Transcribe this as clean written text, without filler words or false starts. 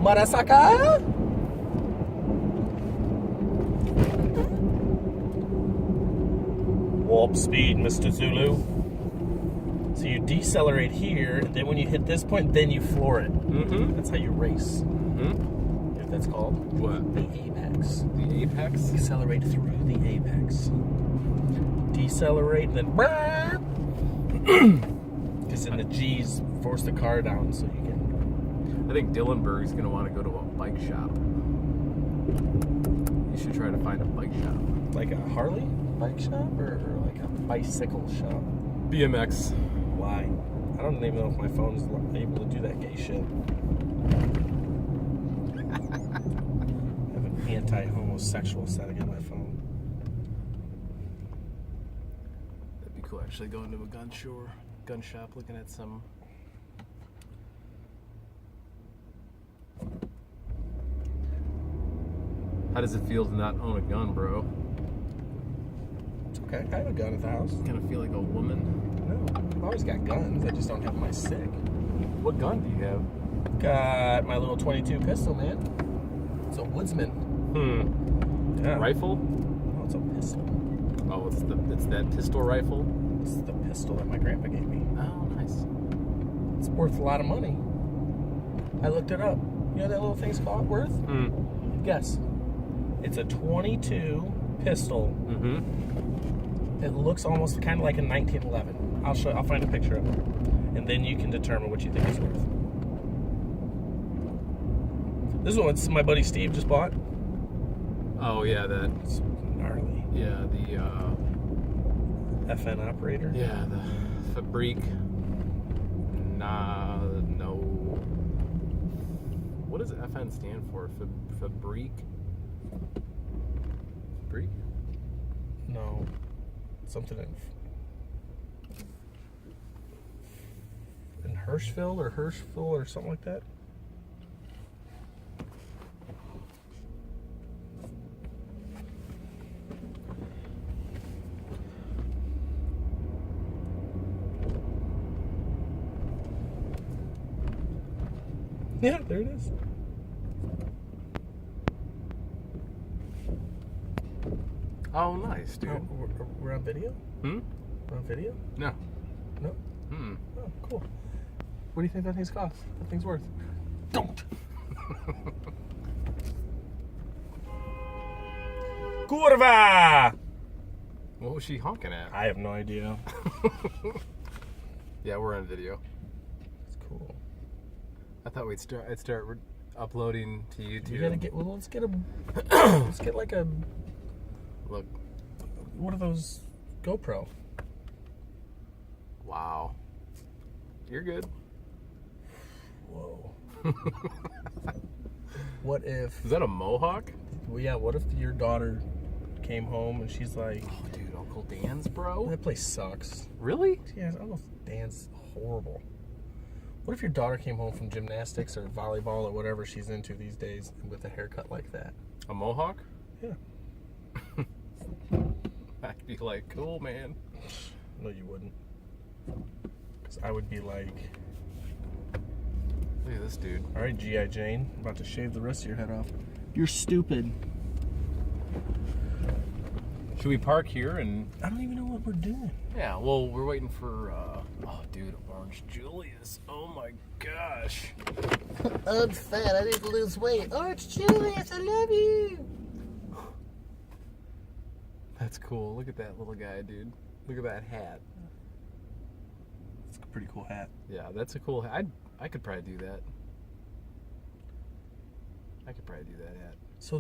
Marasaka! Warp speed, Mr. Zulu. So you decelerate here, and then when you hit this point, then you floor it. Mm-hmm. That's how you race. Mm-hmm. You know what that's called? What? The apex. The apex? Accelerate through the apex. Decelerate, then because then the G's force the car down so you can. I think Dillenberg's going to want to go to a bike shop. You should try to find a bike shop. Like a Harley bike shop or like a bicycle shop? BMX. Why? I don't even know if my phone's able to do that gay shit. I have an anti-homosexual setting on my phone. That'd be cool. Actually, going to a gun shop, looking at some. How does it feel to not own a gun, bro? It's okay. I have a gun at the house. Kind of feel like a woman. No, I've always got guns. I just don't have my sick. What gun do you have? Got my little 22 pistol, man. It's a Woodsman. Yeah. Rifle? No, it's a pistol. Oh, it's that pistol rifle. This is the pistol that my grandpa gave me. Oh, nice. It's worth a lot of money. I looked it up. You know what that little thing's called worth? Guess. It's a 22 pistol. Mm-hmm. It looks almost kind of like a 1911. I'll find a picture of it, and then you can determine what you think it's worth. This is what my buddy Steve just bought. Oh yeah, It's gnarly. yeah, the FN operator. yeah, the Fabrique. No. What does FN stand for? Fabrique. Fabrique? No, something in Hirschfeld or something like that. Yeah, there it is. Oh, nice, dude. Oh, we're on video? Hmm? We're on video? No. No? Hmm. Oh, cool. What do you think that thing's cost? That thing's worth? Don't! Curva! What was she honking at? I have no idea. Yeah, we're on video. It's cool. I thought I'd start uploading to YouTube. You gotta get, well, let's get like a, Look. one of those GoPro. Wow. You're good. Whoa. What if, Is that a mohawk? well, yeah, what if your daughter came home and she's like, Oh, dude, Uncle Dan's, bro. that place sucks. Really? Yeah, I don't know if Dan's horrible. What if your daughter came home from gymnastics or volleyball or whatever she's into these days with a haircut like that? A mohawk? Yeah. I'd be like, cool, man. No, you wouldn't. Because I would be like, Look at this dude. all right, G.I. Jane, I'm about to shave the rest of your head off. You're stupid. Should we park here and... I don't even know what we're doing. Yeah, well, we're waiting for, oh, dude, Orange Julius. Oh, my gosh. I'm fat. I need to lose weight. Orange Julius, I love you. That's cool. Look at that little guy, dude. Look at that hat. It's a pretty cool hat. Yeah, that's a cool hat. I could probably do that. I could probably do that hat. So the